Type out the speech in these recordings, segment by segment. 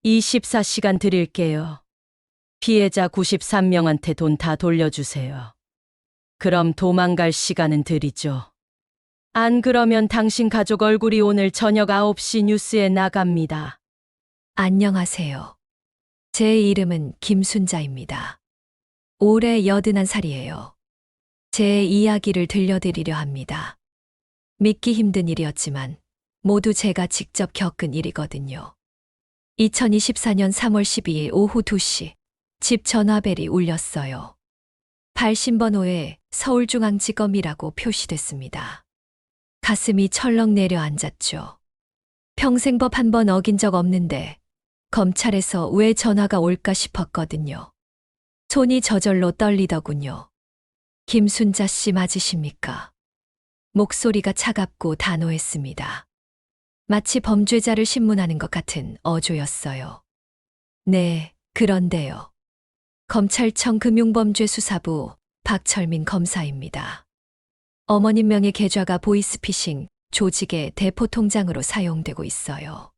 24시간 드릴게요. 피해자 93명한테 돈 다 돌려주세요. 그럼 도망갈 시간은 드리죠. 안 그러면 당신 가족 얼굴이 오늘 저녁 9시 뉴스에 나갑니다. 안녕하세요. 제 이름은 김순자입니다. 올해 81살이에요. 제 이야기를 들려드리려 합니다. 믿기 힘든 일이었지만 모두 제가 직접 겪은 일이거든요. 2024년 3월 12일 오후 2시 집 전화벨이 울렸어요. 80번호에 서울중앙지검이라고 표시됐습니다. 가슴이 철렁 내려앉았죠. 평생 법 한 번 어긴 적 없는데 검찰에서 왜 전화가 올까 싶었거든요. 손이 저절로 떨리더군요. 김순자 씨 맞으십니까? 목소리가 차갑고 단호했습니다. 마치 범죄자를 신문하는 것 같은 어조였어요. 네, 그런데요. 검찰청 금융범죄수사부 박철민 검사입니다. 어머님 명의 계좌가 보이스피싱 조직의 대포통장으로 사용되고 있어요.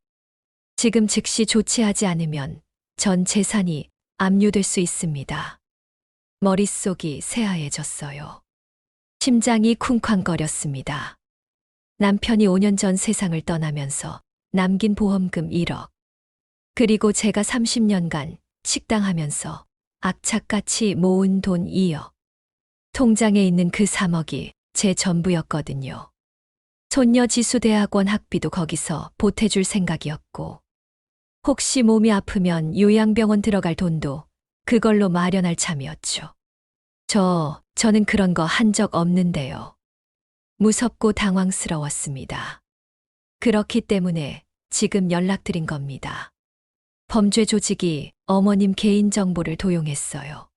지금 즉시 조치하지 않으면 전 재산이 압류될 수 있습니다. 머릿속이 새하얘졌어요. 심장이 쿵쾅거렸습니다. 남편이 5년 전 세상을 떠나면서 남긴 보험금 1억. 그리고 제가 30년간 식당하면서 악착같이 모은 돈 2억. 통장에 있는 그 3억이 제 전부였거든요. 손녀 지수 대학원 학비도 거기서 보태줄 생각이었고, 혹시 몸이 아프면 요양병원 들어갈 돈도 그걸로 마련할 참이었죠. 저는 그런 거 한 적 없는데요. 무섭고 당황스러웠습니다. 그렇기 때문에 지금 연락드린 겁니다. 범죄 조직이 어머님 개인정보를 도용했어요.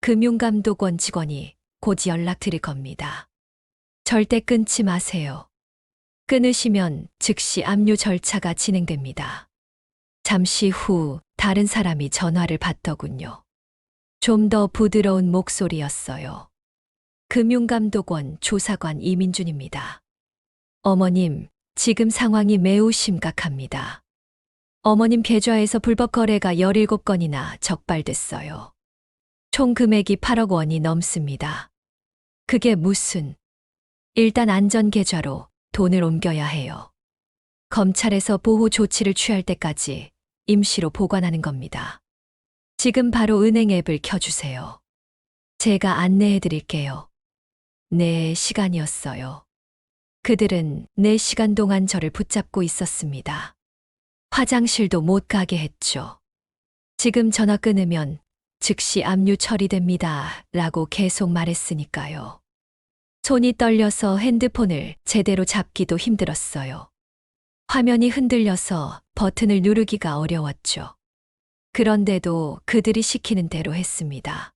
금융감독원 직원이 곧 연락드릴 겁니다. 절대 끊지 마세요. 끊으시면 즉시 압류 절차가 진행됩니다. 잠시 후 다른 사람이 전화를 받더군요. 좀 더 부드러운 목소리였어요. 금융감독원 조사관 이민준입니다. 어머님, 지금 상황이 매우 심각합니다. 어머님 계좌에서 불법 거래가 17건이나 적발됐어요. 총 금액이 8억 원이 넘습니다. 그게 무슨... 일단 안전계좌로 돈을 옮겨야 해요. 검찰에서 보호 조치를 취할 때까지 임시로 보관하는 겁니다. 지금 바로 은행 앱을 켜주세요. 제가 안내해 드릴게요. 4시간이었어요. 그들은 4시간 동안 저를 붙잡고 있었습니다. 화장실도 못 가게 했죠. 지금 전화 끊으면 즉시 압류 처리됩니다. 라고 계속 말했으니까요. 손이 떨려서 핸드폰을 제대로 잡기도 힘들었어요. 화면이 흔들려서 버튼을 누르기가 어려웠죠. 그런데도 그들이 시키는 대로 했습니다.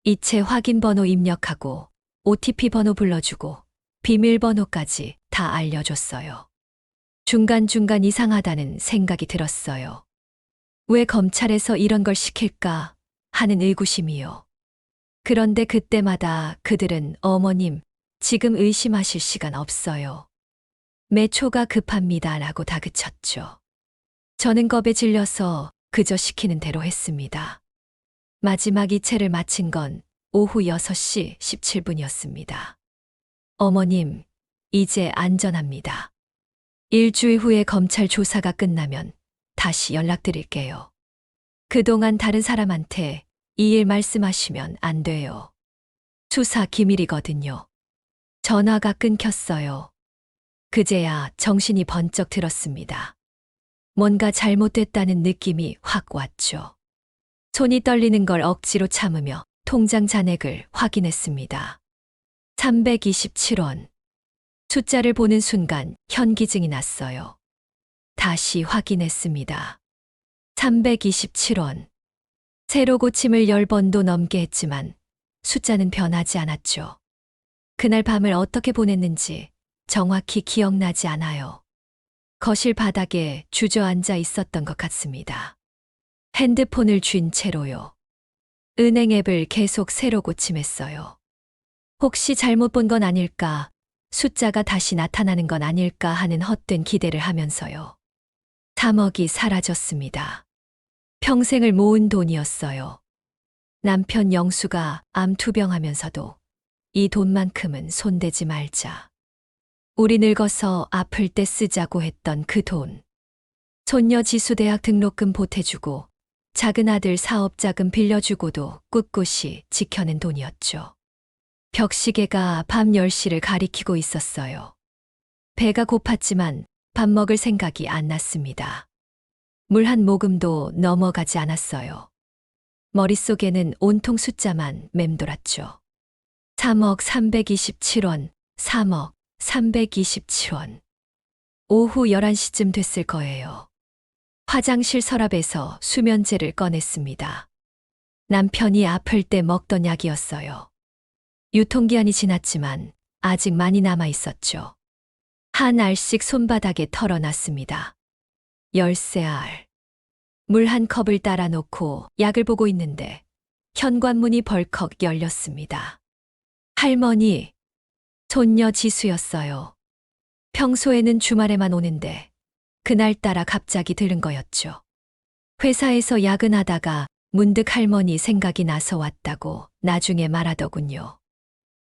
이체 확인번호 입력하고 OTP 번호 불러주고 비밀번호까지 다 알려줬어요. 중간중간 이상하다는 생각이 들었어요. 왜 검찰에서 이런 걸 시킬까 하는 의구심이요. 그런데 그때마다 그들은 어머님, 지금 의심하실 시간 없어요. 매초가 급합니다. 라고 다그쳤죠. 저는 겁에 질려서 그저 시키는 대로 했습니다. 마지막 이체를 마친 건 오후 6시 17분이었습니다. 어머님, 이제 안전합니다. 일주일 후에 검찰 조사가 끝나면 다시 연락드릴게요. 그동안 다른 사람한테 이 일 말씀하시면 안 돼요. 수사 기밀이거든요. 전화가 끊겼어요. 그제야 정신이 번쩍 들었습니다. 뭔가 잘못됐다는 느낌이 확 왔죠. 손이 떨리는 걸 억지로 참으며 통장 잔액을 확인했습니다. 327원. 숫자를 보는 순간 현기증이 났어요. 다시 확인했습니다. 327원. 새로 고침을 10번도 넘게 했지만 숫자는 변하지 않았죠. 그날 밤을 어떻게 보냈는지 정확히 기억나지 않아요. 거실 바닥에 주저앉아 있었던 것 같습니다. 핸드폰을 쥔 채로요. 은행 앱을 계속 새로 고침했어요. 혹시 잘못 본 건 아닐까, 숫자가 다시 나타나는 건 아닐까 하는 헛된 기대를 하면서요. 3억이 사라졌습니다. 평생을 모은 돈이었어요. 남편 영수가 암 투병하면서도 이 돈만큼은 손대지 말자. 우리 늙어서 아플 때 쓰자고 했던 그 돈. 손녀 지수 대학 등록금 보태주고 작은 아들 사업 자금 빌려주고도 꿋꿋이 지켜낸 돈이었죠. 벽시계가 밤 10시를 가리키고 있었어요. 배가 고팠지만 밥 먹을 생각이 안 났습니다. 물 한 모금도 넘어가지 않았어요. 머릿속에는 온통 숫자만 맴돌았죠. 3억 327원, 3억 327원. 오후 11시쯤 됐을 거예요. 화장실 서랍에서 수면제를 꺼냈습니다. 남편이 아플 때 먹던 약이었어요. 유통기한이 지났지만 아직 많이 남아 있었죠. 한 알씩 손바닥에 털어놨습니다. 13알. 물 한 컵을 따라 놓고 약을 보고 있는데 현관문이 벌컥 열렸습니다. 할머니, 손녀 지수였어요. 평소에는 주말에만 오는데 그날따라 갑자기 들른 거였죠. 회사에서 야근하다가 문득 할머니 생각이 나서 왔다고 나중에 말하더군요.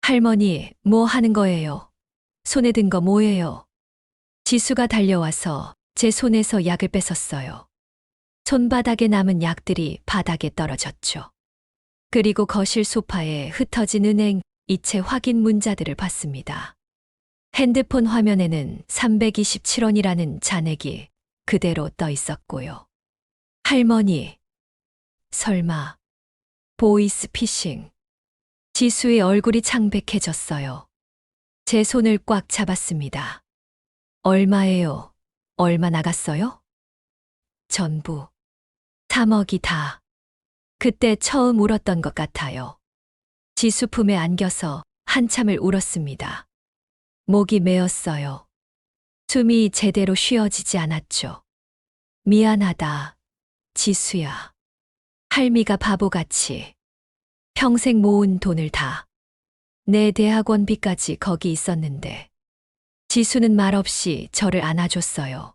할머니, 뭐 하는 거예요? 손에 든 거 뭐예요? 지수가 달려와서 제 손에서 약을 뺏었어요. 손바닥에 남은 약들이 바닥에 떨어졌죠. 그리고 거실 소파에 흩어진 은행 이체 확인 문자들을 봤습니다. 핸드폰 화면에는 327원이라는 잔액이 그대로 떠 있었고요. 할머니, 설마, 보이스 피싱. 지수의 얼굴이 창백해졌어요. 제 손을 꽉 잡았습니다. 얼마예요? 얼마 나갔어요? 전부. 3억이 다. 그때 처음 울었던 것 같아요. 지수 품에 안겨서 한참을 울었습니다. 목이 메었어요. 숨이 제대로 쉬어지지 않았죠. 미안하다, 지수야. 할미가 바보같이 평생 모은 돈을 다. 내 대학원비까지 거기 있었는데. 지수는 말없이 저를 안아줬어요.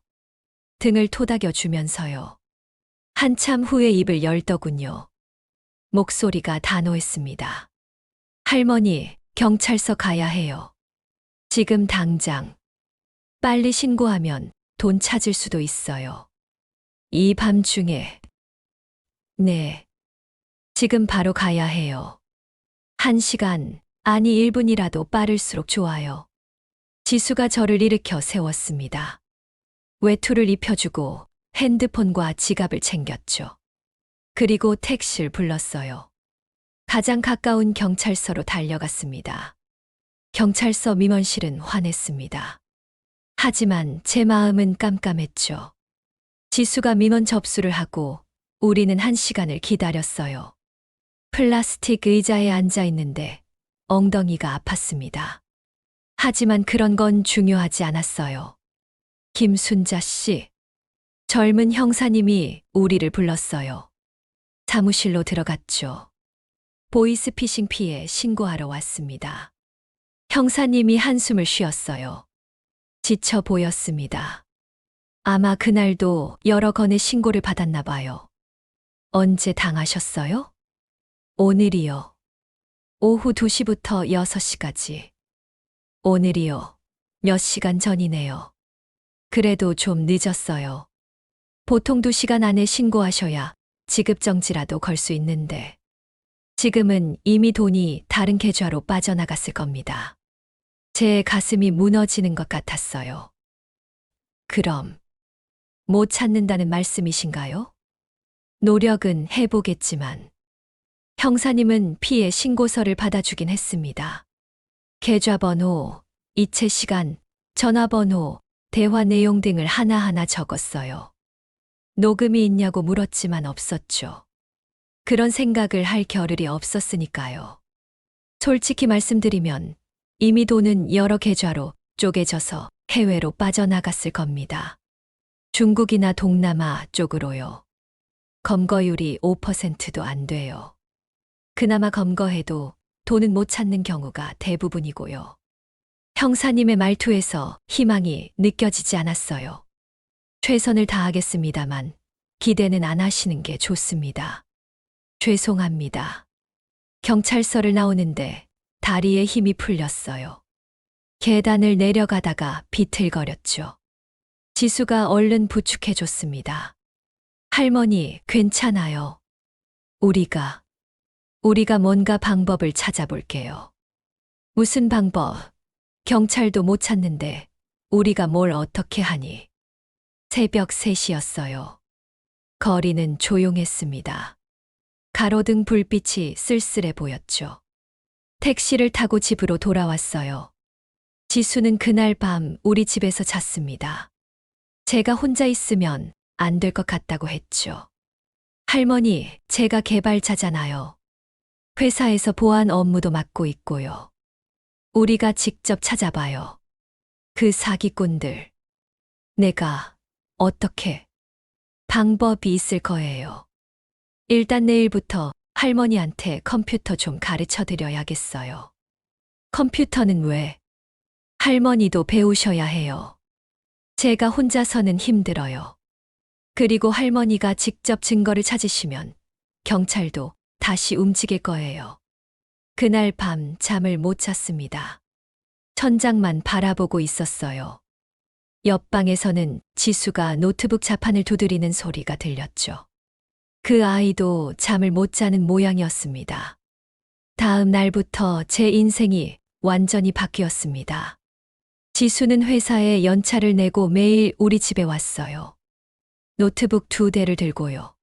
등을 토닥여 주면서요. 한참 후에 입을 열더군요. 목소리가 단호했습니다. 할머니, 경찰서 가야 해요. 지금 당장. 빨리 신고하면 돈 찾을 수도 있어요. 이 밤중에. 네. 지금 바로 가야 해요. 1시간, 아니 1분이라도 빠를수록 좋아요. 지수가 저를 일으켜 세웠습니다. 외투를 입혀주고 핸드폰과 지갑을 챙겼죠. 그리고 택시를 불렀어요. 가장 가까운 경찰서로 달려갔습니다. 경찰서 민원실은 환했습니다. 하지만 제 마음은 깜깜했죠. 지수가 민원 접수를 하고 우리는 1시간을 기다렸어요. 플라스틱 의자에 앉아 있는데 엉덩이가 아팠습니다. 하지만 그런 건 중요하지 않았어요. 김순자 씨. 젊은 형사님이 우리를 불렀어요. 사무실로 들어갔죠. 보이스피싱 피해 신고하러 왔습니다. 형사님이 한숨을 쉬었어요. 지쳐 보였습니다. 아마 그날도 여러 건의 신고를 받았나 봐요. 언제 당하셨어요? 오늘이요. 오후 2시부터 6시까지. 오늘이요. 몇 시간 전이네요. 그래도 좀 늦었어요. 보통 2시간 안에 신고하셔야 지급정지라도 걸 수 있는데. 지금은 이미 돈이 다른 계좌로 빠져나갔을 겁니다. 제 가슴이 무너지는 것 같았어요. 그럼 못 찾는다는 말씀이신가요? 노력은 해보겠지만 형사님은 피해 신고서를 받아주긴 했습니다. 계좌번호, 이체 시간, 전화번호, 대화 내용 등을 하나하나 적었어요. 녹음이 있냐고 물었지만 없었죠. 그런 생각을 할 겨를이 없었으니까요. 솔직히 말씀드리면 이미 돈은 여러 계좌로 쪼개져서 해외로 빠져나갔을 겁니다. 중국이나 동남아 쪽으로요. 검거율이 5%도 안 돼요. 그나마 검거해도 돈은 못 찾는 경우가 대부분이고요. 형사님의 말투에서 희망이 느껴지지 않았어요. 최선을 다하겠습니다만 기대는 안 하시는 게 좋습니다. 죄송합니다. 경찰서를 나오는데 다리에 힘이 풀렸어요. 계단을 내려가다가 비틀거렸죠. 지수가 얼른 부축해줬습니다. 할머니, 괜찮아요. 우리가 뭔가 방법을 찾아볼게요. 무슨 방법? 경찰도 못 찾는데 우리가 뭘 어떻게 하니? 새벽 3시였어요. 거리는 조용했습니다. 가로등 불빛이 쓸쓸해 보였죠. 택시를 타고 집으로 돌아왔어요. 지수는 그날 밤 우리 집에서 잤습니다. 제가 혼자 있으면 안 될 것 같다고 했죠. 할머니, 제가 개발자잖아요. 회사에서 보안 업무도 맡고 있고요. 우리가 직접 찾아봐요. 그 사기꾼들. 내가 어떻게 방법이 있을 거예요. 일단 내일부터 할머니한테 컴퓨터 좀 가르쳐 드려야겠어요. 컴퓨터는 왜? 할머니도 배우셔야 해요. 제가 혼자서는 힘들어요. 그리고 할머니가 직접 증거를 찾으시면 경찰도 다시 움직일 거예요. 그날 밤 잠을 못 잤습니다. 천장만 바라보고 있었어요. 옆방에서는 지수가 노트북 자판을 두드리는 소리가 들렸죠. 그 아이도 잠을 못 자는 모양이었습니다. 다음 날부터 제 인생이 완전히 바뀌었습니다. 지수는 회사에 연차를 내고 매일 우리 집에 왔어요. 노트북 2대를 들고요.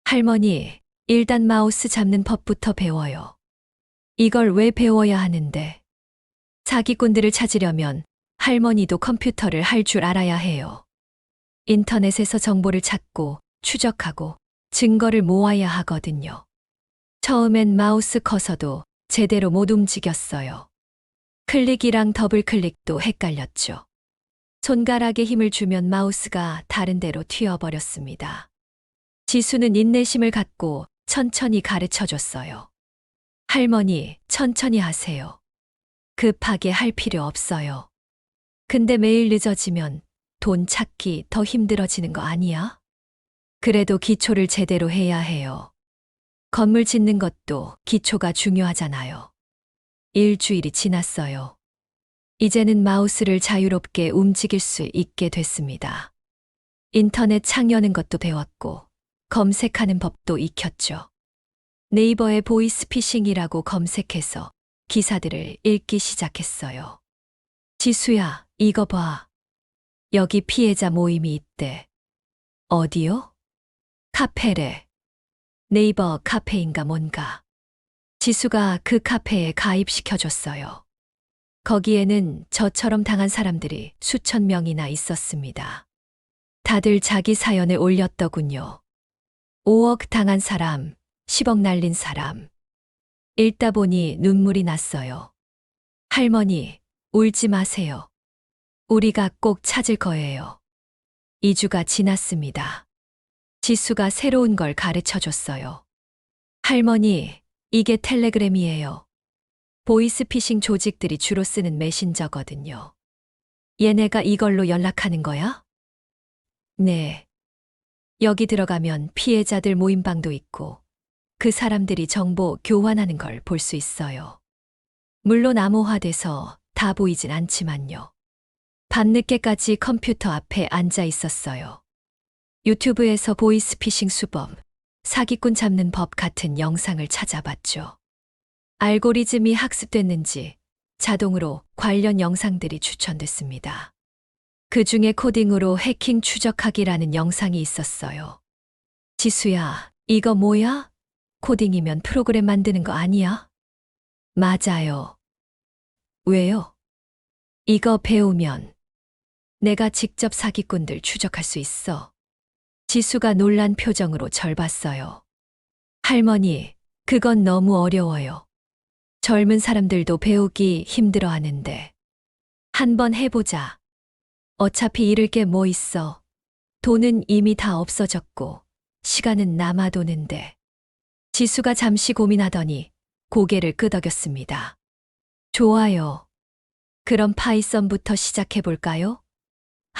할머니, 일단 마우스 잡는 법부터 배워요. 이걸 왜 배워야 하는데? 사기꾼들을 찾으려면 할머니도 컴퓨터를 할 줄 알아야 해요. 인터넷에서 정보를 찾고 추적하고 증거를 모아야 하거든요. 처음엔 마우스 커서도 제대로 못 움직였어요. 클릭이랑 더블 클릭도 헷갈렸죠. 손가락에 힘을 주면 마우스가 다른 데로 튀어버렸습니다. 지수는 인내심을 갖고 천천히 가르쳐 줬어요. 할머니, 천천히 하세요. 급하게 할 필요 없어요. 근데 매일 늦어지면 돈 찾기 더 힘들어지는 거 아니야? 그래도 기초를 제대로 해야 해요. 건물 짓는 것도 기초가 중요하잖아요. 일주일이 지났어요. 이제는 마우스를 자유롭게 움직일 수 있게 됐습니다. 인터넷 창 여는 것도 배웠고 검색하는 법도 익혔죠. 네이버에 보이스피싱이라고 검색해서 기사들을 읽기 시작했어요. 지수야, 이거 봐. 여기 피해자 모임이 있대. 어디요? 카페래. 네이버 카페인가 뭔가. 지수가 그 카페에 가입시켜줬어요. 거기에는 저처럼 당한 사람들이 수천 명이나 있었습니다. 다들 자기 사연을 올렸더군요. 5억 당한 사람, 10억 날린 사람. 읽다 보니 눈물이 났어요. 할머니, 울지 마세요. 우리가 꼭 찾을 거예요. 2주가 지났습니다. 지수가 새로운 걸 가르쳐 줬어요. 할머니, 이게 텔레그램이에요. 보이스피싱 조직들이 주로 쓰는 메신저거든요. 얘네가 이걸로 연락하는 거야? 네. 여기 들어가면 피해자들 모임방도 있고 그 사람들이 정보 교환하는 걸 볼 수 있어요. 물론 암호화돼서 다 보이진 않지만요. 밤늦게까지 컴퓨터 앞에 앉아 있었어요. 유튜브에서 보이스피싱 수법, 사기꾼 잡는 법 같은 영상을 찾아봤죠. 알고리즘이 학습됐는지 자동으로 관련 영상들이 추천됐습니다. 그 중에 코딩으로 해킹 추적하기라는 영상이 있었어요. 지수야, 이거 뭐야? 코딩이면 프로그램 만드는 거 아니야? 맞아요. 왜요? 이거 배우면 내가 직접 사기꾼들 추적할 수 있어. 지수가 놀란 표정으로 절 봤어요. 할머니, 그건 너무 어려워요. 젊은 사람들도 배우기 힘들어 하는데. 한번 해보자. 어차피 잃을 게 뭐 있어. 돈은 이미 다 없어졌고, 시간은 남아도는데. 지수가 잠시 고민하더니 고개를 끄덕였습니다. 좋아요. 그럼 파이썬부터 시작해볼까요?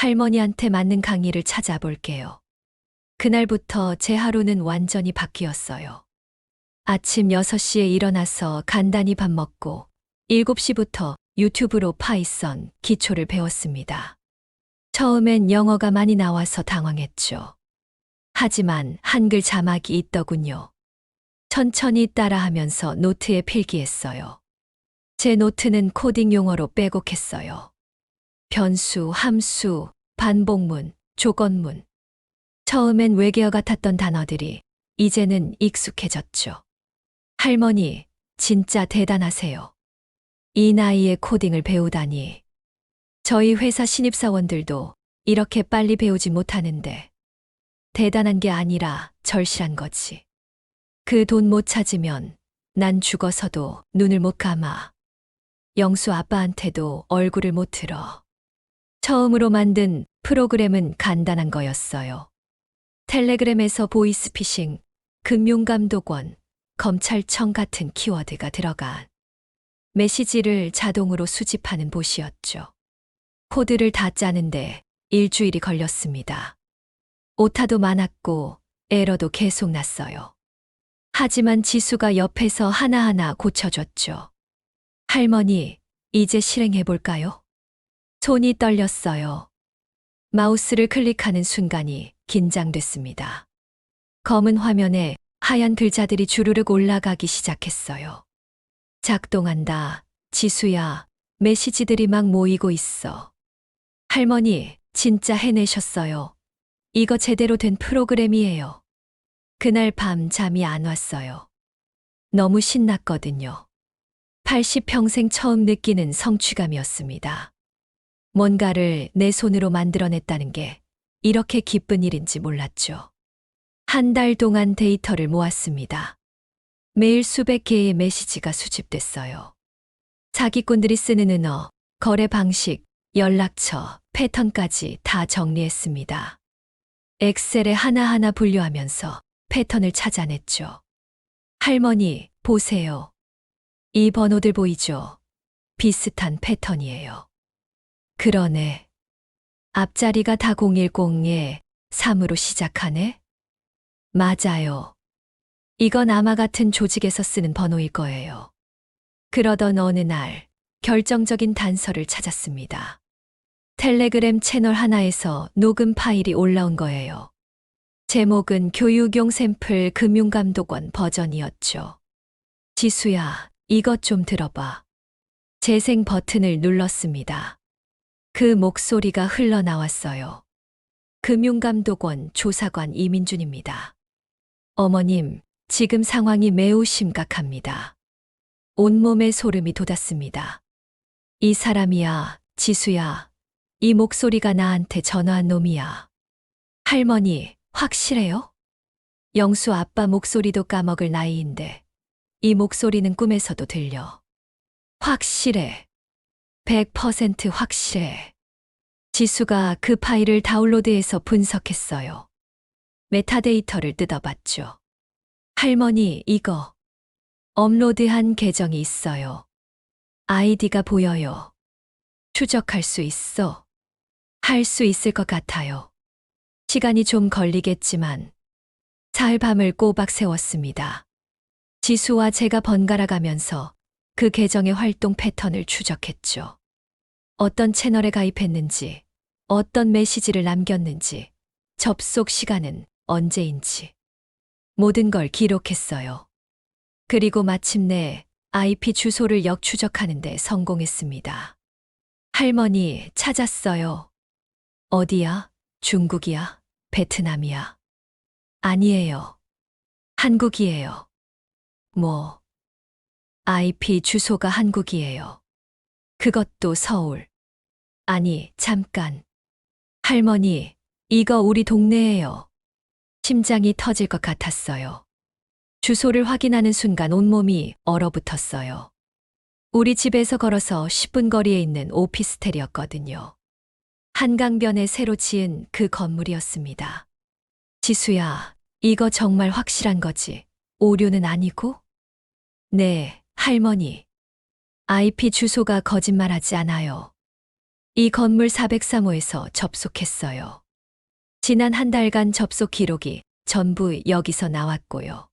할머니한테 맞는 강의를 찾아볼게요. 그날부터 제 하루는 완전히 바뀌었어요. 아침 6시에 일어나서 간단히 밥 먹고 7시부터 유튜브로 파이썬 기초를 배웠습니다. 처음엔 영어가 많이 나와서 당황했죠. 하지만 한글 자막이 있더군요. 천천히 따라하면서 노트에 필기했어요. 제 노트는 코딩 용어로 빼곡했어요. 변수, 함수, 반복문, 조건문. 처음엔 외계어 같았던 단어들이 이제는 익숙해졌죠. 할머니, 진짜 대단하세요. 이 나이에 코딩을 배우다니. 저희 회사 신입사원들도 이렇게 빨리 배우지 못하는데 대단한 게 아니라 절실한 거지. 그 돈 못 찾으면 난 죽어서도 눈을 못 감아. 영수 아빠한테도 얼굴을 못 들어. 처음으로 만든 프로그램은 간단한 거였어요. 텔레그램에서 보이스피싱, 금융감독원, 검찰청 같은 키워드가 들어간 메시지를 자동으로 수집하는 봇이었죠. 코드를 다 짜는데 일주일이 걸렸습니다. 오타도 많았고 에러도 계속 났어요. 하지만 지수가 옆에서 하나하나 고쳐줬죠. 할머니, 이제 실행해볼까요? 손이 떨렸어요. 마우스를 클릭하는 순간이 긴장됐습니다. 검은 화면에 하얀 글자들이 주르륵 올라가기 시작했어요. 작동한다. 지수야, 메시지들이 막 모이고 있어. 할머니, 진짜 해내셨어요. 이거 제대로 된 프로그램이에요. 그날 밤 잠이 안 왔어요. 너무 신났거든요. 80평생 처음 느끼는 성취감이었습니다. 뭔가를 내 손으로 만들어냈다는 게 이렇게 기쁜 일인지 몰랐죠. 한 달 동안 데이터를 모았습니다. 매일 수백 개의 메시지가 수집됐어요. 사기꾼들이 쓰는 은어, 거래 방식, 연락처, 패턴까지 다 정리했습니다. 엑셀에 하나하나 분류하면서 패턴을 찾아냈죠. 할머니, 보세요. 이 번호들 보이죠? 비슷한 패턴이에요. 그러네. 앞자리가 다 010에 3으로 시작하네? 맞아요. 이건 아마 같은 조직에서 쓰는 번호일 거예요. 그러던 어느 날 결정적인 단서를 찾았습니다. 텔레그램 채널 하나에서 녹음 파일이 올라온 거예요. 제목은 교육용 샘플 금융감독원 버전이었죠. 지수야, 이것 좀 들어봐. 재생 버튼을 눌렀습니다. 그 목소리가 흘러나왔어요. 금융감독원 조사관 이민준입니다. 어머님, 지금 상황이 매우 심각합니다. 온몸에 소름이 돋았습니다. 이 사람이야, 지수야. 이 목소리가 나한테 전화한 놈이야. 할머니, 확실해요? 영수 아빠 목소리도 까먹을 나이인데 이 목소리는 꿈에서도 들려. 확실해. 100% 확실해. 지수가 그 파일을 다운로드해서 분석했어요. 메타데이터를 뜯어봤죠. 할머니, 이거. 업로드한 계정이 있어요. 아이디가 보여요. 추적할 수 있어. 할 수 있을 것 같아요. 시간이 좀 걸리겠지만 사흘 밤을 꼬박 세웠습니다. 지수와 제가 번갈아 가면서 그 계정의 활동 패턴을 추적했죠. 어떤 채널에 가입했는지, 어떤 메시지를 남겼는지, 접속 시간은 언제인지. 모든 걸 기록했어요. 그리고 마침내 IP 주소를 역추적하는 데 성공했습니다. 할머니, 찾았어요. 어디야? 중국이야? 베트남이야? 아니에요. 한국이에요. 뭐? IP 주소가 한국이에요. 그것도 서울. 아니, 잠깐. 할머니, 이거 우리 동네예요. 심장이 터질 것 같았어요. 주소를 확인하는 순간 온몸이 얼어붙었어요. 우리 집에서 걸어서 10분 거리에 있는 오피스텔이었거든요. 한강변에 새로 지은 그 건물이었습니다. 지수야, 이거 정말 확실한 거지? 오류는 아니고? 네, 할머니. IP 주소가 거짓말하지 않아요. 이 건물 403호에서 접속했어요. 지난 한 달간 접속 기록이 전부 여기서 나왔고요.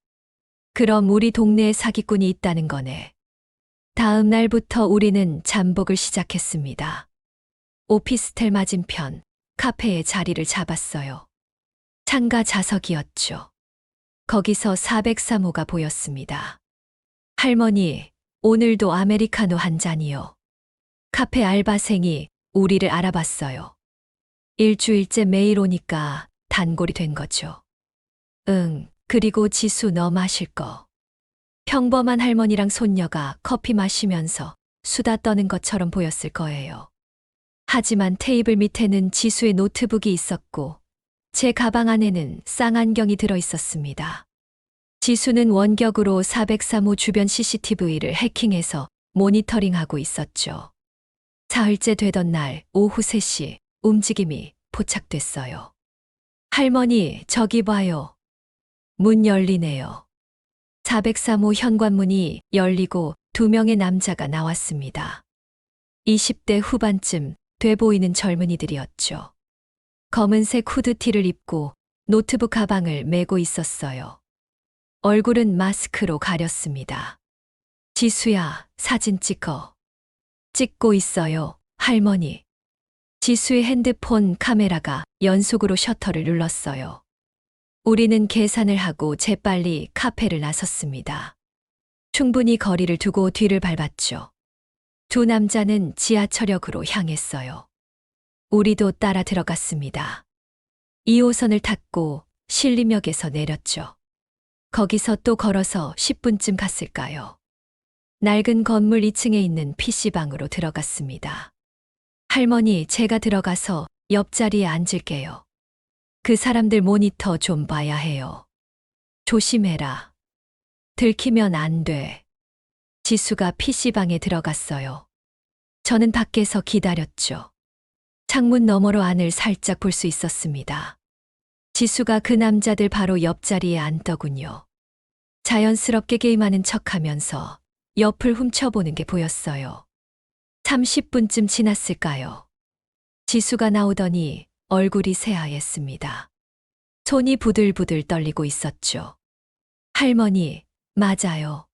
그럼 우리 동네에 사기꾼이 있다는 거네. 다음 날부터 우리는 잠복을 시작했습니다. 오피스텔 맞은편 카페에 자리를 잡았어요. 창가 좌석이었죠. 거기서 403호가 보였습니다. 할머니, 오늘도 아메리카노 한 잔이요. 카페 알바생이 우리를 알아봤어요. 일주일째 매일 오니까 단골이 된 거죠. 응, 그리고 지수 너 마실 거. 평범한 할머니랑 손녀가 커피 마시면서 수다 떠는 것처럼 보였을 거예요. 하지만 테이블 밑에는 지수의 노트북이 있었고 제 가방 안에는 쌍안경이 들어 있었습니다. 지수는 원격으로 403호 주변 CCTV를 해킹해서 모니터링하고 있었죠. 사흘째 되던 날 오후 3시 움직임이 포착됐어요. 할머니, 저기 봐요. 문 열리네요. 403호 현관문이 열리고 2명의 남자가 나왔습니다. 20대 후반쯤 돼 보이는 젊은이들이었죠. 검은색 후드티를 입고 노트북 가방을 메고 있었어요. 얼굴은 마스크로 가렸습니다. 지수야, 사진 찍어. 찍고 있어요, 할머니. 지수의 핸드폰 카메라가 연속으로 셔터를 눌렀어요. 우리는 계산을 하고 재빨리 카페를 나섰습니다. 충분히 거리를 두고 뒤를 밟았죠. 두 남자는 지하철역으로 향했어요. 우리도 따라 들어갔습니다. 2호선을 탔고 신림역에서 내렸죠. 거기서 또 걸어서 10분쯤 갔을까요? 낡은 건물 2층에 있는 PC방으로 들어갔습니다. 할머니, 제가 들어가서 옆자리에 앉을게요. 그 사람들 모니터 좀 봐야 해요. 조심해라. 들키면 안 돼. 지수가 PC방에 들어갔어요. 저는 밖에서 기다렸죠. 창문 너머로 안을 살짝 볼 수 있었습니다. 지수가 그 남자들 바로 옆자리에 앉더군요. 자연스럽게 게임하는 척하면서 옆을 훔쳐보는 게 보였어요. 30분쯤 지났을까요? 지수가 나오더니 얼굴이 새하였습니다. 손이 부들부들 떨리고 있었죠. 할머니, 맞아요.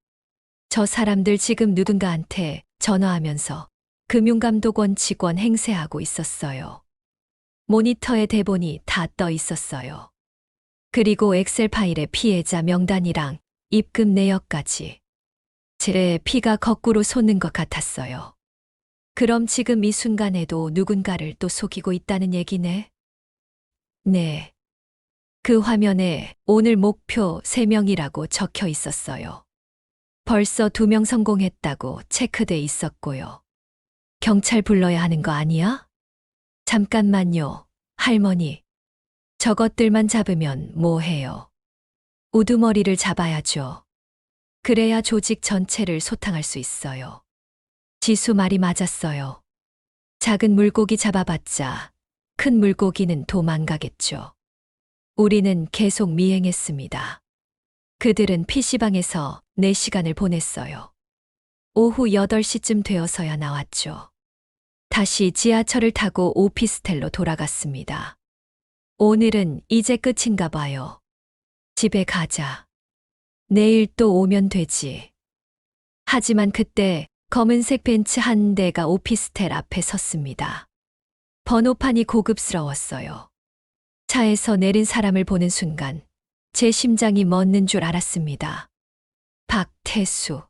저 사람들 지금 누군가한테 전화하면서 금융감독원 직원 행세하고 있었어요. 모니터에 대본이 다 떠 있었어요. 그리고 엑셀 파일에 피해자 명단이랑 입금 내역까지. 제 피가 거꾸로 솟는 것 같았어요. 그럼 지금 이 순간에도 누군가를 또 속이고 있다는 얘기네? 네. 그 화면에 오늘 목표 3명이라고 적혀 있었어요. 벌써 2명 성공했다고 체크돼 있었고요. 경찰 불러야 하는 거 아니야? 잠깐만요, 할머니. 저것들만 잡으면 뭐 해요? 우두머리를 잡아야죠. 그래야 조직 전체를 소탕할 수 있어요. 지수 말이 맞았어요. 작은 물고기 잡아봤자 큰 물고기는 도망가겠죠. 우리는 계속 미행했습니다. 그들은 PC방에서 4시간을 보냈어요. 오후 8시쯤 되어서야 나왔죠. 다시 지하철을 타고 오피스텔로 돌아갔습니다. 오늘은 이제 끝인가 봐요. 집에 가자. 내일 또 오면 되지. 하지만 그때 검은색 벤츠 한 대가 오피스텔 앞에 섰습니다. 번호판이 고급스러웠어요. 차에서 내린 사람을 보는 순간 제 심장이 멎는 줄 알았습니다. 박태수.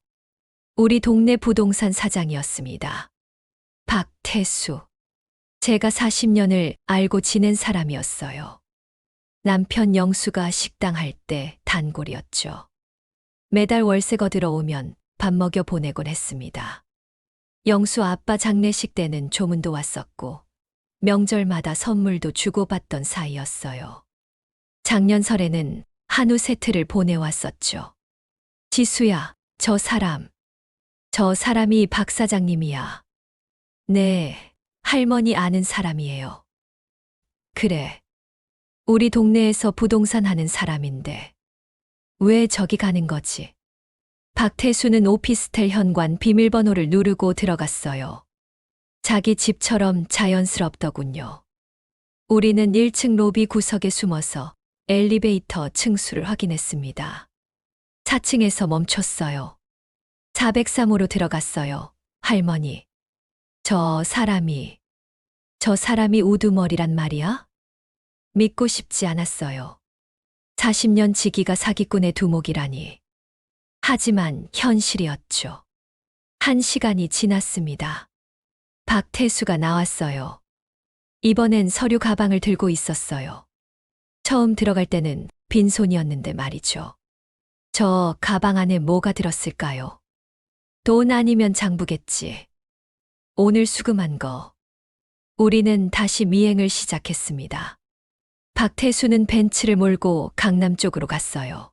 우리 동네 부동산 사장이었습니다. 박태수. 제가 40년을 알고 지낸 사람이었어요. 남편 영수가 식당 할 때 단골이었죠. 매달 월세 거들어 오면 밥 먹여 보내곤 했습니다. 영수 아빠 장례식 때는 조문도 왔었고 명절마다 선물도 주고받던 사이였어요. 작년 설에는 한우 세트를 보내왔었죠. 지수야, 저 사람이 박 사장님이야. 네, 할머니 아는 사람이에요. 그래. 우리 동네에서 부동산 하는 사람인데 왜 저기 가는 거지? 박태수는 오피스텔 현관 비밀번호를 누르고 들어갔어요. 자기 집처럼 자연스럽더군요. 우리는 1층 로비 구석에 숨어서 엘리베이터 층수를 확인했습니다. 4층에서 멈췄어요. 403호로 들어갔어요. 할머니. 저 사람이 우두머리란 말이야? 믿고 싶지 않았어요. 40년 지기가 사기꾼의 두목이라니. 하지만 현실이었죠. 1시간이 지났습니다. 박태수가 나왔어요. 이번엔 서류 가방을 들고 있었어요. 처음 들어갈 때는 빈손이었는데 말이죠. 저 가방 안에 뭐가 들었을까요? 돈 아니면 장부겠지. 오늘 수금한 거. 우리는 다시 미행을 시작했습니다. 박태수는 벤츠를 몰고 강남 쪽으로 갔어요.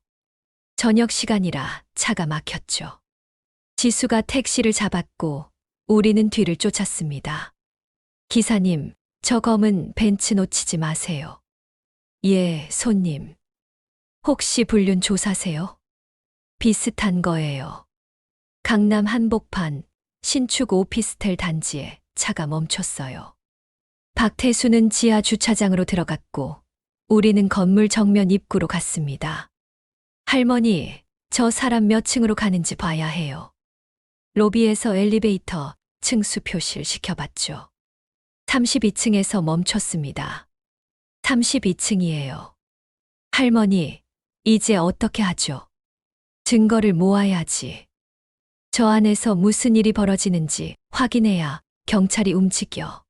저녁 시간이라 차가 막혔죠. 지수가 택시를 잡았고 우리는 뒤를 쫓았습니다. 기사님, 저 검은 벤츠 놓치지 마세요. 예, 손님. 혹시 불륜 조사세요? 비슷한 거예요. 강남 한복판 신축 오피스텔 단지에 차가 멈췄어요. 박태수는 지하 주차장으로 들어갔고 우리는 건물 정면 입구로 갔습니다. 할머니, 저 사람 몇 층으로 가는지 봐야 해요. 로비에서 엘리베이터 층수 표시를 시켜봤죠. 32층에서 멈췄습니다. 32층이에요. 할머니, 이제 어떻게 하죠? 증거를 모아야지. 저 안에서 무슨 일이 벌어지는지 확인해야 경찰이 움직여.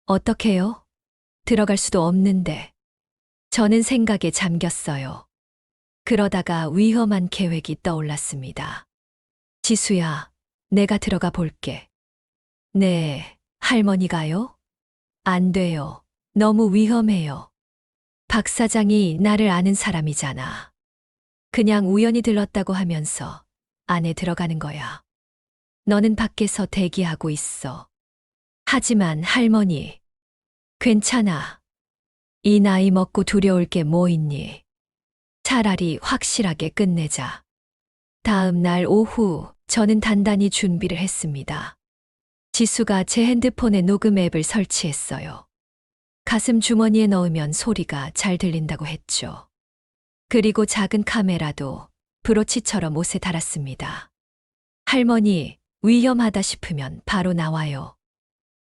어떻게요? 들어갈 수도 없는데. 저는 생각에 잠겼어요. 그러다가 위험한 계획이 떠올랐습니다. 지수야, 내가 들어가 볼게. 네, 할머니가요? 안 돼요. 너무 위험해요. 박 사장이 나를 아는 사람이잖아. 그냥 우연히 들렀다고 하면서 안에 들어가는 거야. 너는 밖에서 대기하고 있어. 하지만 할머니, 괜찮아. 이 나이 먹고 두려울 게 뭐 있니? 차라리 확실하게 끝내자. 다음 날 오후 저는 단단히 준비를 했습니다. 지수가 제 핸드폰에 녹음 앱을 설치했어요. 가슴 주머니에 넣으면 소리가 잘 들린다고 했죠. 그리고 작은 카메라도 브로치처럼 옷에 달았습니다. 할머니, 위험하다 싶으면 바로 나와요.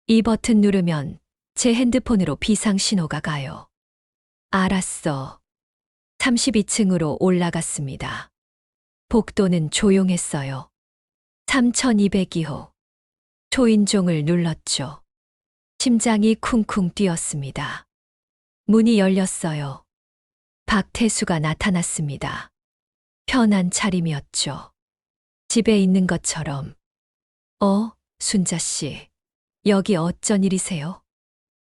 이 버튼 누르면 제 핸드폰으로 비상신호가 가요. 알았어. 32층으로 올라갔습니다. 복도는 조용했어요. 3202호. 초인종을 눌렀죠. 심장이 쿵쿵 뛰었습니다. 문이 열렸어요. 박태수가 나타났습니다. 편한 차림이었죠. 집에 있는 것처럼. 순자 씨. 여기 어쩐 일이세요?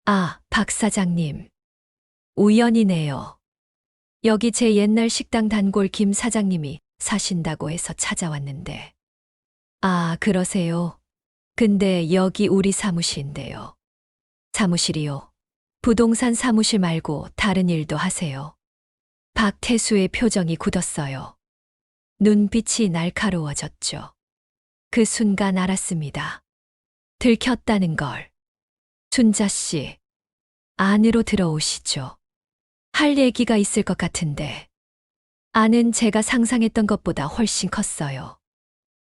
아, 박 사장님. 우연이네요. 여기 제 옛날 식당 단골 김 사장님이 사신다고 해서 찾아왔는데. 아, 그러세요? 근데 여기 우리 사무실인데요. 사무실이요? 부동산 사무실 말고 다른 일도 하세요? 박태수의 표정이 굳었어요. 눈빛이 날카로워졌죠. 그 순간 알았습니다. 들켰다는 걸. 순자 씨, 안으로 들어오시죠. 할 얘기가 있을 것 같은데. 안은 제가 상상했던 것보다 훨씬 컸어요.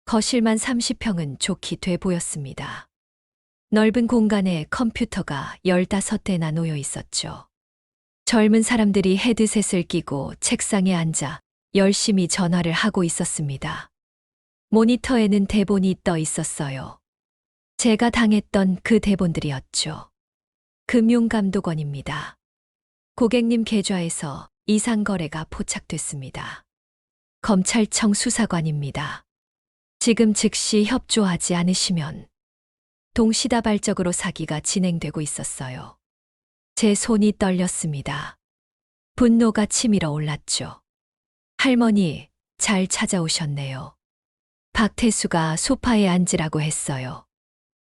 거실만 30평은 좋게 돼 보였습니다. 넓은 공간에 컴퓨터가 15대나 놓여 있었죠. 젊은 사람들이 헤드셋을 끼고 책상에 앉아 열심히 전화를 하고 있었습니다. 모니터에는 대본이 떠 있었어요. 제가 당했던 그 대본들이었죠. 금융감독원입니다. 고객님 계좌에서 이상거래가 포착됐습니다. 검찰청 수사관입니다. 지금 즉시 협조하지 않으시면 동시다발적으로 사기가 진행되고 있었어요. 제 손이 떨렸습니다. 분노가 치밀어 올랐죠. 할머니, 잘 찾아오셨네요. 박태수가 소파에 앉으라고 했어요.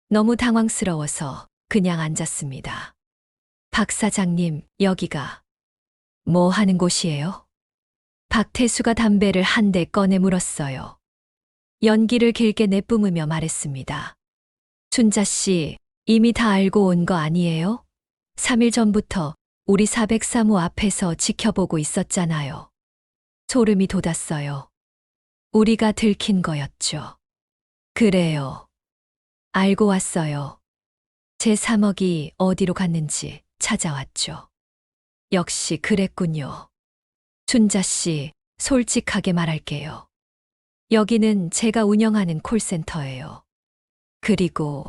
너무 당황스러워서 그냥 앉았습니다. 박 사장님, 여기가 뭐 하는 곳이에요? 박태수가 담배를 한 대 꺼내 물었어요. 연기를 길게 내뿜으며 말했습니다. 순자 씨, 이미 다 알고 온 거 아니에요? 3일 전부터 우리 403호 앞에서 지켜보고 있었잖아요. 소름이 돋았어요. 우리가 들킨 거였죠. 그래요. 알고 왔어요. 제 3억이 어디로 갔는지 찾아왔죠. 역시 그랬군요. 춘자 씨, 솔직하게 말할게요. 여기는 제가 운영하는 콜센터예요. 그리고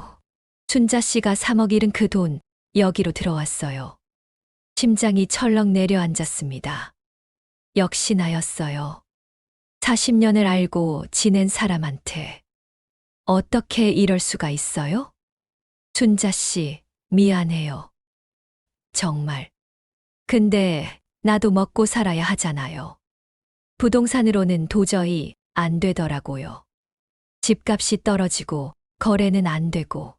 춘자 씨가 3억 잃은 그 돈 여기로 들어왔어요. 심장이 철렁 내려앉았습니다. 역시 나였어요. 40년을 알고 지낸 사람한테 어떻게 이럴 수가 있어요? 춘자 씨, 미안해요. 정말. 근데 나도 먹고 살아야 하잖아요. 부동산으로는 도저히 안 되더라고요. 집값이 떨어지고 거래는 안 되고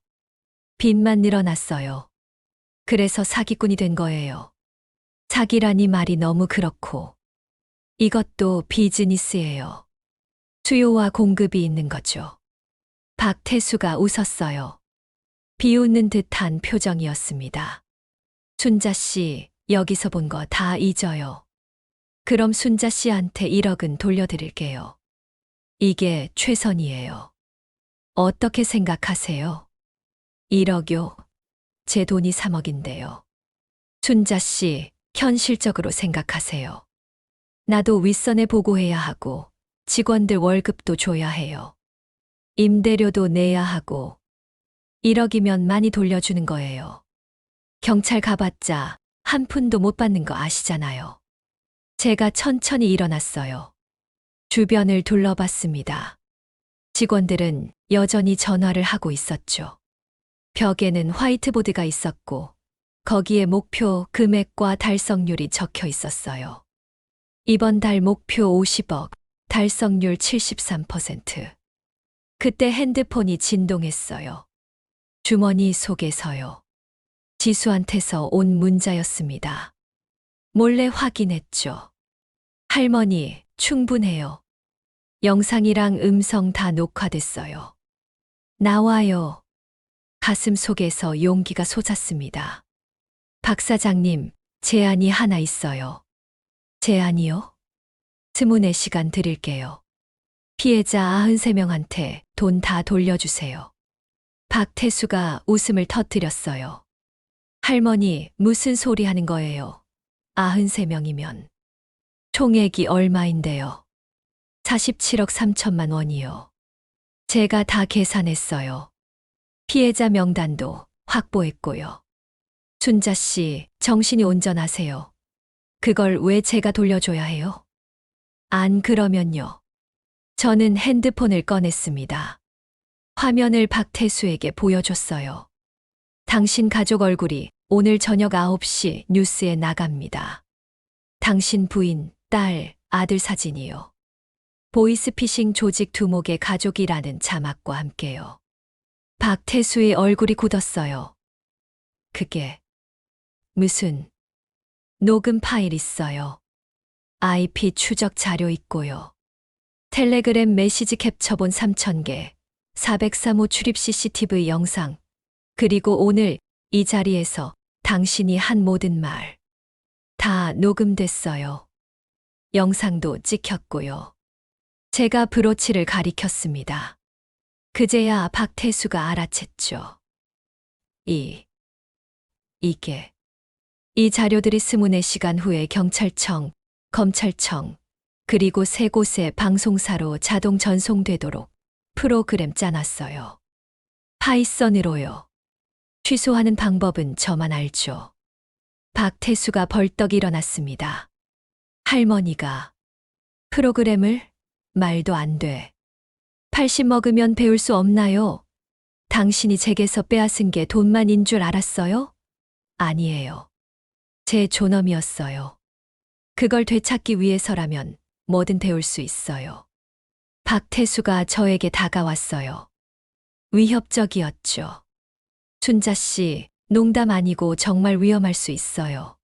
빚만 늘어났어요. 그래서 사기꾼이 된 거예요. 사기라니 말이 너무 그렇고 이것도 비즈니스예요. 수요와 공급이 있는 거죠. 박태수가 웃었어요. 비웃는 듯한 표정이었습니다. 순자 씨, 여기서 본 거 다 잊어요. 그럼 순자 씨한테 1억은 돌려드릴게요. 이게 최선이에요. 어떻게 생각하세요? 1억요? 제 돈이 3억인데요. 순자 씨, 현실적으로 생각하세요. 나도 윗선에 보고해야 하고 직원들 월급도 줘야 해요. 임대료도 내야 하고 1억이면 많이 돌려주는 거예요. 경찰 가봤자 한 푼도 못 받는 거 아시잖아요. 제가 천천히 일어났어요. 주변을 둘러봤습니다. 직원들은 여전히 전화를 하고 있었죠. 벽에는 화이트보드가 있었고 거기에 목표 금액과 달성률이 적혀 있었어요. 이번 달 목표 50억, 달성률 73%. 그때 핸드폰이 진동했어요. 주머니 속에서요. 지수한테서 온 문자였습니다. 몰래 확인했죠. 할머니, 충분해요. 영상이랑 음성 다 녹화됐어요. 나와요. 가슴 속에서 용기가 솟았습니다. 박 사장님, 제안이 하나 있어요. 제안이요? 24시간 드릴게요. 피해자 93명한테 돈 다 돌려주세요. 박태수가 웃음을 터뜨렸어요. 할머니, 무슨 소리 하는 거예요? 93명이면. 총액이 얼마인데요? 47억 3천만 원이요. 제가 다 계산했어요. 피해자 명단도 확보했고요. 순자 씨, 정신이 온전하세요. 그걸 왜 제가 돌려줘야 해요? 안 그러면요. 저는 핸드폰을 꺼냈습니다. 화면을 박태수에게 보여줬어요. 당신 가족 얼굴이 오늘 저녁 9시 뉴스에 나갑니다. 당신 부인, 딸, 아들 사진이요. 보이스피싱 조직 두목의 가족이라는 자막과 함께요. 박태수의 얼굴이 굳었어요. 그게 무슨 녹음 파일 있어요. IP 추적 자료 있고요. 텔레그램 메시지 캡처본 3,000개, 403호 출입 CCTV 영상, 그리고 오늘 이 자리에서 당신이 한 모든 말 다 녹음됐어요. 영상도 찍혔고요. 제가 브로치를 가리켰습니다. 그제야 박태수가 알아챘죠. 이게 이 자료들이 24시간 후에 경찰청, 검찰청, 그리고 세 곳의 방송사로 자동 전송되도록 프로그램 짜놨어요. 파이썬으로요. 취소하는 방법은 저만 알죠. 박태수가 벌떡 일어났습니다. 할머니가 프로그램을? 말도 안 돼. 80 먹으면 배울 수 없나요? 당신이 제게서 빼앗은 게 돈만인 줄 알았어요? 아니에요. 제 존엄이었어요. 그걸 되찾기 위해서라면 뭐든 배울 수 있어요. 박태수가 저에게 다가왔어요. 위협적이었죠. 순자 씨, 농담 아니고 정말 위험할 수 있어요.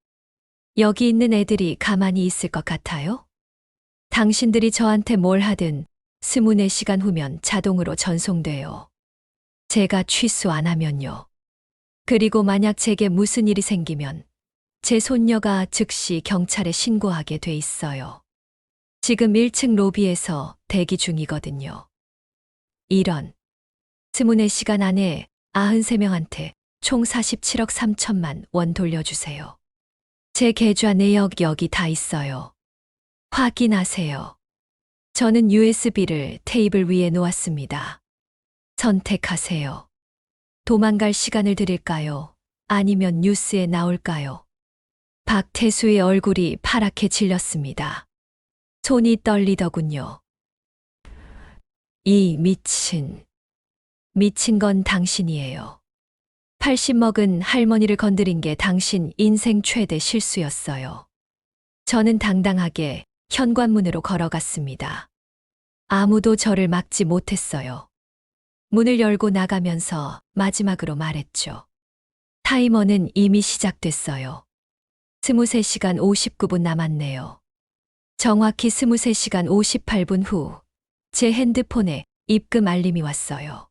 여기 있는 애들이 가만히 있을 것 같아요? 당신들이 저한테 뭘 하든 24시간 후면 자동으로 전송돼요. 제가 취소 안 하면요. 그리고 만약 제게 무슨 일이 생기면 제 손녀가 즉시 경찰에 신고하게 돼 있어요. 지금 1층 로비에서 대기 중이거든요. 이런. 24시간 안에 93명한테 총 47억 3천만 원 돌려주세요. 제 계좌 내역 여기 다 있어요. 확인하세요. 저는 USB를 테이블 위에 놓았습니다. 선택하세요. 도망갈 시간을 드릴까요? 아니면 뉴스에 나올까요? 박태수의 얼굴이 파랗게 질렸습니다. 손이 떨리더군요. 이 미친 건 당신이에요. 80 먹은 할머니를 건드린 게 당신 인생 최대 실수였어요. 저는 당당하게 현관문으로 걸어갔습니다. 아무도 저를 막지 못했어요. 문을 열고 나가면서 마지막으로 말했죠. 타이머는 이미 시작됐어요. 23시간 59분 남았네요. 정확히 23시간 58분 후 제 핸드폰에 입금 알림이 왔어요.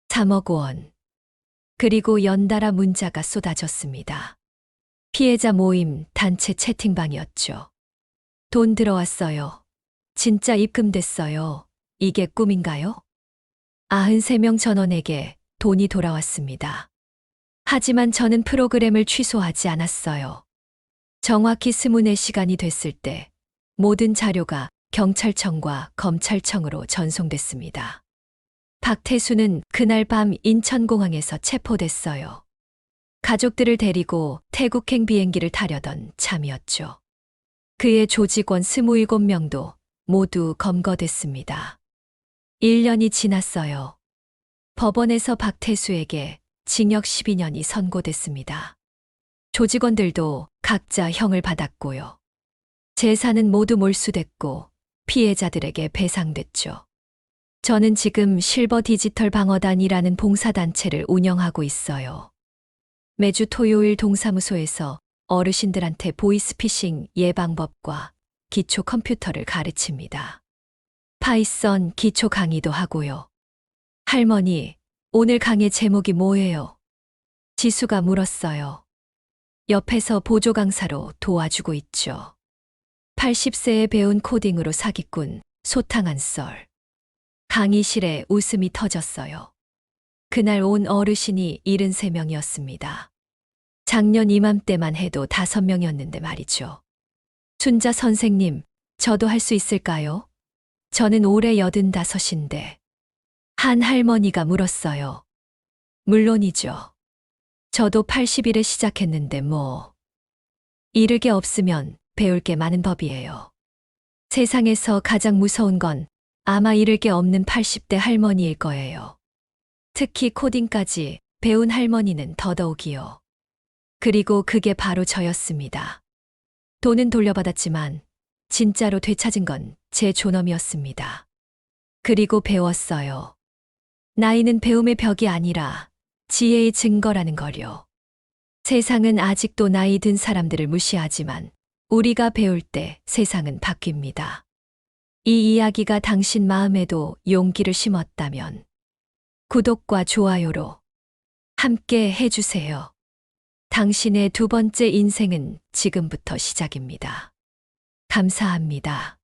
3억 원. 그리고 연달아 문자가 쏟아졌습니다. 피해자 모임 단체 채팅방이었죠. 돈 들어왔어요. 진짜 입금됐어요. 이게 꿈인가요? 93명 전원에게 돈이 돌아왔습니다. 하지만 저는 프로그램을 취소하지 않았어요. 정확히 24시간이 됐을 때 모든 자료가 경찰청과 검찰청으로 전송됐습니다. 박태수는 그날 밤 인천공항에서 체포됐어요. 가족들을 데리고 태국행 비행기를 타려던 참이었죠. 그의 조직원 27명도 모두 검거됐습니다. 1년이 지났어요. 법원에서 박태수에게 징역 12년이 선고됐습니다. 조직원들도 각자 형을 받았고요. 재산은 모두 몰수됐고 피해자들에게 배상됐죠. 저는 지금 실버 디지털 방어단이라는 봉사단체를 운영하고 있어요. 매주 토요일 동사무소에서 어르신들한테 보이스피싱 예방법과 기초 컴퓨터를 가르칩니다. 파이썬 기초 강의도 하고요. 할머니, 오늘 강의 제목이 뭐예요? 지수가 물었어요. 옆에서 보조 강사로 도와주고 있죠. 80세에 배운 코딩으로 사기꾼, 소탕한 썰. 강의실에 웃음이 터졌어요. 그날 온 어르신이 73명이었습니다. 작년 이맘때만 해도 5명이었는데 말이죠. 순자 선생님, 저도 할 수 있을까요? 저는 올해 85인데. 한 할머니가 물었어요. 물론이죠. 저도 80일에 시작했는데 뭐. 잃을 게 없으면 배울 게 많은 법이에요. 세상에서 가장 무서운 건 아마 잃을 게 없는 80대 할머니일 거예요. 특히 코딩까지 배운 할머니는 더더욱이요. 그리고 그게 바로 저였습니다. 돈은 돌려받았지만 진짜로 되찾은 건 제 존엄이었습니다. 그리고 배웠어요. 나이는 배움의 벽이 아니라 지혜의 증거라는 걸요. 세상은 아직도 나이 든 사람들을 무시하지만 우리가 배울 때 세상은 바뀝니다. 이 이야기가 당신 마음에도 용기를 심었다면 구독과 좋아요로 함께 해주세요. 당신의 두 번째 인생은 지금부터 시작입니다. 감사합니다.